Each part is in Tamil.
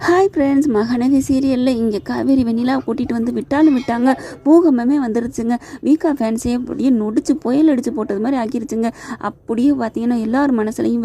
ஹாய் ஃப்ரெண்ட்ஸ், மகாநதி சீரியலில் இங்கே காவேரி வெண்ணிலா கூட்டிகிட்டு வந்து விட்டாலும் விட்டாங்க, பூகம்பமே வந்துருச்சுங்க. வீக்கா ஃபேன்ஸே அப்படியே நொடிச்சு புயல் அடித்து போட்டது மாதிரி ஆக்கிருச்சுங்க. அப்படியே பார்த்தீங்கன்னா எல்லார் மனசுலையும்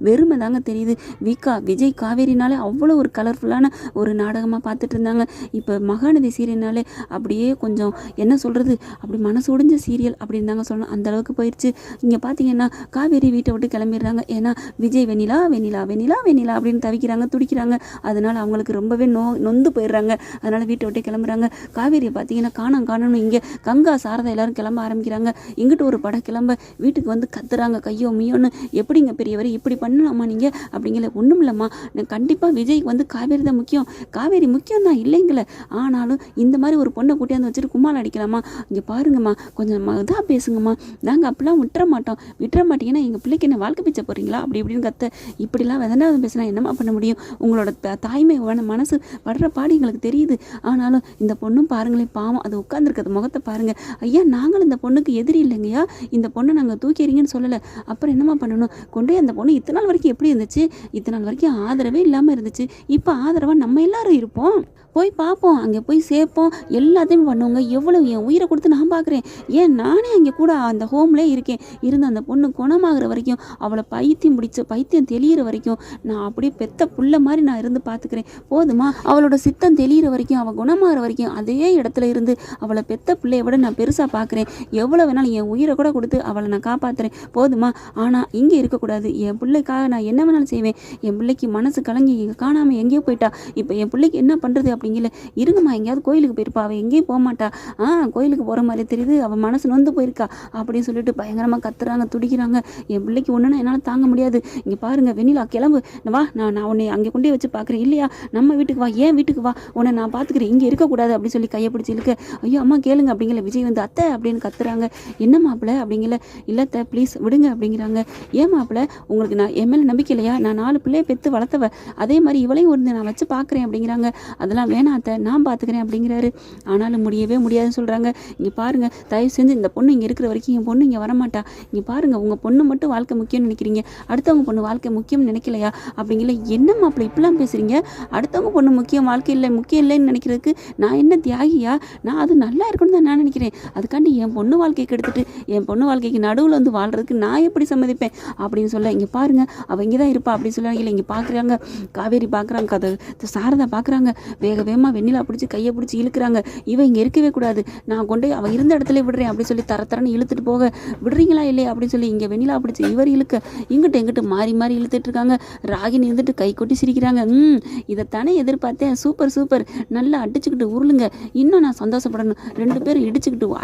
வெறுமை தாங்க தெரியுது. வீக்கா விஜய் காவேரினாலே அவ்வளோ ஒரு கலர்ஃபுல்லான ஒரு நாடகமாக பார்த்துட்டு இருந்தாங்க. இப்போ மகாநதி சீரியல்னாலே அப்படியே கொஞ்சம் என்ன சொல்கிறது, அப்படி மனசு உடைஞ்ச சீரியல் அப்படின்னு தாங்க சொல்லணும். அந்தளவுக்கு போயிடுச்சு. இங்கே பார்த்தீங்கன்னா காவேரி வீட்டை விட்டு கிளம்பிடுறாங்க. ஏன்னா விஜய் வெண்ணிலா வெண்ணிலா வெண்ணிலா வெண்ணிலா அப்படின்னு தவிக்கிறாங்க, துடிக்கிறாங்க. அதனால் அவங்களுக்கு ரொம்பவே நொந்து போயிடுறாங்க. அதனால் வீட்டை விட்டு கிளம்புறாங்க. காவேரியை பார்த்தீங்கன்னா காணணும். இங்கே கங்கா சாரதா எல்லாரும் கிளம்ப ஆரம்பிக்கிறாங்க. இங்கிட்டு ஒரு படம் கிளம்ப வீட்டுக்கு வந்து கத்துறாங்க, கையோ மீயோன்னு. எப்படிங்க பெரியவர் இப்படி பண்ணலாமா நீங்கள் அப்படிங்கிற? ஒன்றும் இல்லைம்மா, கண்டிப்பாக விஜய்க்கு வந்து காவேரி தான் முக்கியம். காவேரி முக்கியம் தான் இல்லைங்களே, ஆனாலும் இந்த மாதிரி ஒரு பொண்ணை கூட்டியாந்து வச்சுட்டு கும்மால் அடிக்கலாமா? இங்கே பாருங்கம்மா, கொஞ்சம் இதாக பேசுங்கம்மா, நாங்கள் அப்படிலாம் விட்டுற மாட்டீங்கன்னா எங்கள் பிள்ளைக்கு என்ன வாழ்க்கை பிச்சை போகிறீங்களா அப்படி இப்படின்னு கத்த. இப்படிலாம் வெதனாவது பேசினா என்னம்மா பண்ண முடியும்? உங்களோட தாய்மை மனசு படுற பாடு எங்களுக்கு தெரியுது. ஆனாலும் இந்த பொண்ணும் பாருங்களேன், பாவம், அது உட்காந்துருக்கிறது முகத்தை பாருங்க. ஐயா, நாங்களும் இந்த பொண்ணுக்கு எதிரி இல்லைங்கய்யா, இந்த பொண்ணை நாங்கள் தூக்கிறீங்கன்னு சொல்லலை. அப்புறம் என்னம்மா பண்ணணும்? கொண்டே அந்த பொண்ணு இத்தனை நாள் வரைக்கும் எப்படி இருந்துச்சு? இத்தனை நாள் வரைக்கும் ஆதரவே இல்லாமல் இருந்துச்சு. இப்போ ஆதரவாக நம்ம எல்லாரும் இருப்போம், போய் பார்ப்போம், அங்கே போய் சேர்ப்போம், எல்லாத்தையும் பண்ணுவோங்க. எவ்வளோ என் உயிரை கொடுத்து நான் பார்க்குறேன். ஏன் நானே அங்கே கூட அந்த ஹோம்லேயே இருக்கேன். இருந்து அந்த பொண்ணு குணமாகிற வரைக்கும், அவளை பைத்தியம் தெளிகிற வரைக்கும் நான் அப்படியே பெத்த புள்ள மாதிரி நான் இருந்து பார்த்துக்கிறேன். போதுமா? அவளோட சித்தம் தெளிகிற வரைக்கும், அவள் குணமாகிற வரைக்கும் அதே இடத்துல இருந்து அவளை பெத்த பிள்ளைய விட நான் பெருசாக பார்க்குறேன். எவ்வளோ வேணாலும் என் உயிரை கூட கொடுத்து அவளை நான் காப்பாற்றுறேன். போதுமா? ஆனால் இங்கே இருக்கக்கூடாது. என் பிள்ளைக்காக நான் என்ன வேணாலும் செய்வேன். என் பிள்ளைக்கு மனசு கலங்கி இங்கே காணாமல் எங்கேயோ போயிட்டா. இப்போ என் பிள்ளைக்கு என்ன பண்ணுறது அப்படிங்கல. இருங்கம்மா, எங்கேயாவது கோயிலுக்கு போயிருப்பா, அவள் எங்கேயும் போக மாட்டா. கோயிலுக்கு போகிற மாதிரி தெரியுது, அவள் மனசு நொந்து போயிருக்கா அப்படின்னு சொல்லிட்டு பயங்கரமாக கத்துறாங்க, துடிக்கிறாங்க. என் பிள்ளைக்கு ஒன்றுனா என்னால் தாங்க முடியாது. இங்கே பாருங்க வெண்ணிலா, கிளம்பு, வா, நான் உன்னை அங்கே கொண்டே வச்சு பார்க்குறேன் இல்லையா? நம்ம வீட்டுக்கு வா, ஏன் வீட்டுக்கு வா, உன்னை நான் பார்த்துக்கிறேன், இங்கே இருக்கக்கூடாது அப்படின்னு சொல்லி கையை பிடிச்சி இழுக்க. ஐயோ அம்மா கேளுங்க அப்படிங்கல. விஜய் வந்து அத்தை அப்படின்னு கத்துறாங்க. என்ன மாப்பிள்ள அப்படிங்கல. இல்லத்த ப்ளீஸ் விடுங்க அப்படிங்கிறாங்க. ஏன் மாப்பிள்ள, உங்களுக்கு நான் என் மேலே நம்பிக்கை இல்லையா? நான் 4 பிள்ளையை பெற்று வளர்த்தவ, அதே மாதிரி இவளையும் ஒரு நான் வச்சு பார்க்குறேன் அப்படிங்கிறாங்க. அதெல்லாம் வேணாம் அத்தை, நான் பார்த்துக்கிறேன் அப்படிங்கிறாரு. ஆனாலும் முடியவே முடியாதுன்னு சொல்கிறாங்க. இங்கே பாருங்கள், தயவு செஞ்சு இந்த பொண்ணு இங்கே இருக்கிற வரைக்கும் என் பொண்ணு இங்கே வரமாட்டா. இங்கே பாருங்கள், உங்கள் பொண்ணு மட்டும் வாழ்க்கை முக்கியம்னு நினைக்கிறீங்க, அடுத்தவங்க பொண்ணு வாழ்க்கை முக்கியம்னு நினைக்கலையா அப்படிங்கல. என்ன மாப்பிள்ள இப்படிலாம் பேசுகிறீங்க? அடுத்தவங்க பொண்ணு முக்கியம் இல்லைன்னு நினைக்கிறதுக்கு நான் என்ன தியாகியா? நான் அது நல்லா இருக்கணும்னு தான் நான் நினைக்கிறேன். அதுக்காண்டி என் பொண்ணு வாழ்க்கைக்கு எடுத்துகிட்டு என் பொண்ணு வாழ்க்கைக்கு நடுவில் வந்து வாழ்கிறதுக்கு நான் எப்படி சம்மதிப்பேன் அப்படின்னு சொல்ல. இங்கே பாருங்கள், அவள் இங்கே தான் இருப்பா அப்படின்னு சொல்லுவாங்க. இல்லை, இங்கே பார்க்குறாங்க, காவேரி பார்க்குறாங்க, கதை சாரதா பார்க்குறாங்க. வேகமாக வெண்ணிலா பிடிச்சி கையை பிடிச்சி இழுக்கிறாங்க. இவன் இங்கே இருக்கவே கூடாது, நான் கொண்டு அவள் இருந்த இடத்துல விடுறேன் அப்படின்னு சொல்லி தரன்னு இழுத்துட்டு போக. விடுறீங்களா இல்லையா அப்படின்னு சொல்லி இங்கே வெண்ணிலா பிடிச்சி இவர் இழுக்க, எங்கிட்டு மாறி இழுத்துட்டு இருக்காங்க. ராகினி இருந்துட்டு கை கொட்டி சிரிக்கிறாங்க. இதைத்தானே எதிர்பார்த்தேன், சூப்பர், நல்லா அடிச்சுக்கிட்டு உருளுங்க, இன்னும் நான் சந்தோஷப்படணும். 2 பேரும்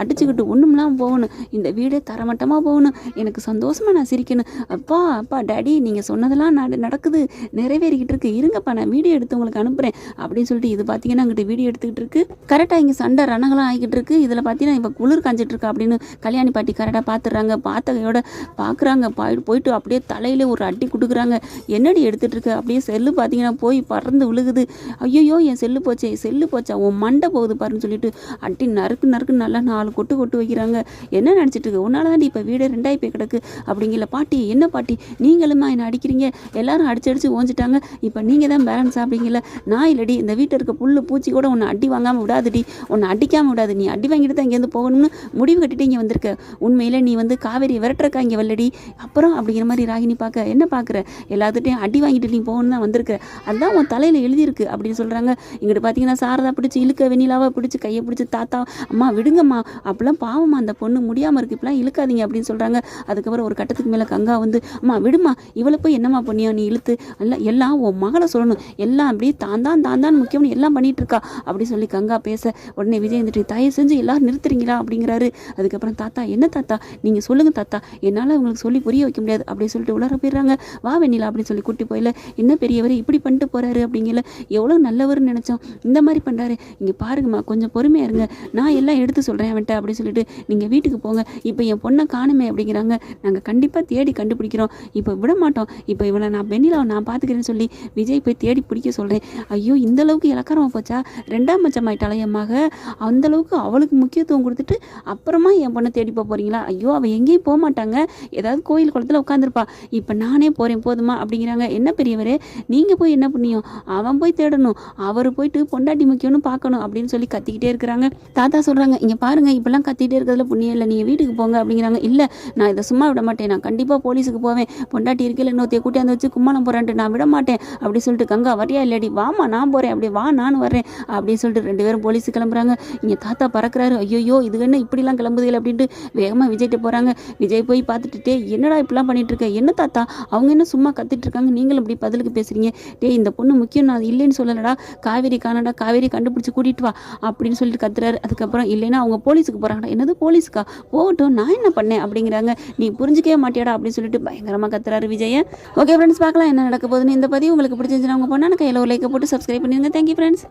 அடிச்சுக்கிட்டு ஒன்றும்லாம் போகணும், இந்த வீடே தரமட்டமாக போகணும், எனக்கு சந்தோஷமாக நான் சிரிக்கணும். அப்பா டாடி, நீங்கள் சொன்னதெல்லாம் நடக்குது, நிறைவேறிக்கிட்டு இருக்கு, இருங்கப்பா நான் வீடியோ எடுத்து உங்களுக்கு அனுப்புகிறேன் அப்படின்னு சொல்லிட்டு இது பார்த்தீங்கன்னா அங்கிட்ட வீடியோ எடுத்துக்கிட்டு இருக்கு. கரெக்டாக இங்கே சண்டை ரணங்களாம் ஆகிக்கிட்டு இருக்கு. இதில் பார்த்தீங்கன்னா இப்போ குளிர் காஞ்சிட்டு இருக்கா அப்படின்னு கல்யாணி பாட்டி கரெக்டாக பார்த்துடுறாங்க. பார்த்தகையோட பார்க்குறாங்க, போயிட்டு அப்படியே தலையில ஒரு அடி கொடுக்குறாங்க. என்னடி எடுத்துகிட்டு இருக்கு? அப்படியே செல்லு பார்த்தீங்கன்னா போய் பறந்து விழுகுது. ஐயோ என் செல்லு போச்சா, உன் மண்டை போகுது பாருன்னு சொல்லிட்டு அடி நறுக்கு நல்லா 4 கொட்டு வைக்கிறாங்க. என்ன நினச்சிட்டு இருக்கு? உன்னால தான் இப்போ வீடே 2ஆகி போய் கிடக்கு அப்படிங்கல. பாட்டி, என்ன பாட்டி நீங்களுமா என்னை அடிக்கிறீங்க? எல்லாரும் அடிச்சு ஓஞ்சிட்டாங்க, இப்போ நீங்கள் தான் பேலன்ஸ் அப்படிங்கல. நான் இல்லடி, இந்த வீட்டில் இருக்க புல்லு பூச்சி கூட உன்னை அடி வாங்காமல் விடாதுடி, உன்னை அடிக்காமல் விடாது, நீ அடி வாங்கிட்டு தான் இங்கேருந்து போகணும்னு முடிவு கட்டிட்டு இங்கே வந்திருக்க. உண்மையிலே நீ வந்து காவேரி விரட்டுறக்கா இங்கே வரலடி அப்புறம் அப்படிங்கிற மாதிரி ராகினி பார்க்க. என்ன பார்க்குற? எல்லாத்துட்டையும் அடி வாங்கிட்டு நீ போகணுன்னு தான் வந்திருக்க, அதுதான் உன் தலையில் எழுதியிருக்கு அப்படின்னு சொல்கிறாங்க. இங்கிட்டு பார்த்தீங்கன்னா சாரதா பிடிச்சி இழுக்க, வெண்ணிலாவை பிடிச்சி கையை பிடிச்சி தாத்தா அம்மா விடுங்கம்மா, அப்பெல்லாம் பாவம்மா அந்த பொண்ணு முடியாமல் இருக்குது, இப்பெல்லாம் இழுக்காதீங்க அப்படின்னு சொல்கிறாங்க. அதுக்கப்புறம் ஒரு கட்டத்துக்கு மேலே கங்கா வந்து அம்மா விடுமா, இவளை போய் என்னம்மா பண்ணியோ நீ இழுத்து, எல்லாம் உன் மகளை சொல்லணும், எல்லாம் அப்படியே தான் முக்கியம்னு எல்லாம் பண்ணிட்டு இருக்கா அப்படி சொல்லி கங்கா பேச. உடனே விஜய் வந்துட்டு தயவு செஞ்சு எல்லாரும் நிறுத்துறீங்களா அப்படிங்கிறாரு. அதுக்கப்புறம் தாத்தா, என்ன தாத்தா நீங்கள் சொல்லுங்கள் தாத்தா, என்னால் உங்களுக்கு சொல்லி புரிய வைக்க முடியாது அப்படின்னு சொல்லிட்டு உள்ளார போயிடுறாங்க. வா வெண்ணிலா அப்படின்னு சொல்லி கூட்டி போயில. என்ன பெரியவர் இப்படி பண்ணிட்டு போகிறாரு அப்படிங்கல, எவ்வளோ நல்லவர்னு நினச்சோம், இந்த மாதிரி பண்ணுறாரு. இங்கே பாருங்கம்மா, கொஞ்சம் பொறுமையாக இருங்க, நான் எல்லாம் எடுத்து சொல்கிறேன் அவன்ட்ட அப்படின்னு சொல்லிட்டு நீங்கள் வீட்டுக்கு போங்க. இப்போ என் பொண்ணை காணுமே அப்படிங்கிறாங்க. நாங்கள் கண்டிப்பாக தேடி கண்டுபிடிக்கிறோம், இப்போ விட மாட்டோம், இப்போ இவளை நான் வெண்ணிலாவை நான் பார்த்துக்கிறேன்னு சொல்லி விஜய் போய் தேடி பிடிக்க சொல்கிறேன். ஐயோ, இந்தளவுக்கு இலக்காரமாக போச்சா, 2ஆம் பட்சம் ஆயிட்டாளா என் மக, அந்தளவுக்கு அவளுக்கு முக்கியத்துவம் கொடுத்துட்டு அப்புறமா என் பொண்ணை தேடி போகிறீங்களா? ஐயோ, அவள் எங்கேயும் போக மாட்டாங்க, ஏதாவது கோயில் குளத்தில் உட்காந்துருப்பா, இப்போ நானே போகிறேன் போதுமா அப்படிங்கிறாங்க. என்ன பெரியவரே, நீங்கள் போய் என்ன புண்ணியம், அவன் போய் தேடணும், அவர் போயிட்டு பொண்டாட்டி முக்கியம்னு பார்க்கணும் அப்படின்னு சொல்லி கத்திக்கிட்டே இருக்கிறாங்க. தாத்தா சொல்கிறாங்க, இங்கே பாருங்கள் இப்பெல்லாம் கத்திக்கிட்டே இருக்கிறதுல புண்ணியம் இல்லை, நீங்கள் வீட்டுக்கு போங்க அப்படிங்கிறாங்க. இல்லை நான் இதை சும்மா விட மாட்டேன், நான் கண்டிப்பாக போலீஸுக்கு போவேன், பொண்டாட்டி இருக்கையில் இன்னொருத்தைய கூட்டியாந்து வச்சு கும்மாளம் போகிறான்ட்டு நான் விட மாட்டேன் அப்படின்னு சொல்லிட்டு, கங்கா வரியா இல்லடி, வாமா நான் போகிறேன், அப்படி வா நானும் வரேன் அப்படின்னு சொல்லிட்டு 2 பேரும் போலீஸுக்கு கிளம்புறாங்க. இங்கே தாத்தா பறக்கிறாரு, ஐயோ இது என்ன இப்படிலாம் கிளம்புதுகள் அப்படின்ட்டு வேகமாக விஜய்கிட்ட போகிறாங்க. விஜய் போய் பார்த்துட்டு, என்னடா இப்படிலாம் பண்ணிட்டு இருக்க, என்ன தாத்தா அவங்க என்ன சும்மா கத்திட்டு இருக்காங்க, நீங்களும் இப்படி பதிலுக்கு பேசுறீங்க, இந்த பொண்ணு முக்கியம், நான் இல்லைன்னு சொல்லலடா, காவேரி காணடா, காவேரி கண்டுபிடிச்சி கூட்டிட்டு வா அப்படின்னு சொல்லிட்டு கத்துறாரு. அதுக்கப்புறம் இல்லைன்னா அவங்க போலீஸுக்கு போகிறாங்கடா. என்னது போலீஸுக்கா, போகட்டும் நான் என்ன பண்ணேன் அப்படிங்கிறாங்க. நீ புரிஞ்சிக்கவே மாட்டியாடா அப்படின்னு சொல்லிட்டு பயங்கரமாக கத்துறாரு விஜய். ஓகே ஃப்ரெண்ட்ஸ், பார்க்கலாம் என்ன நடக்க போகுதுன்னு. இந்த பதிவு உங்களுக்கு பிடிச்சிருந்துச்சுன்னா உங்கள் பொண்ணான கையில் ஒரு லைக்கை போட்டு சப்ஸ்கிரைப் பண்ணிடுங்க. Thank you friends.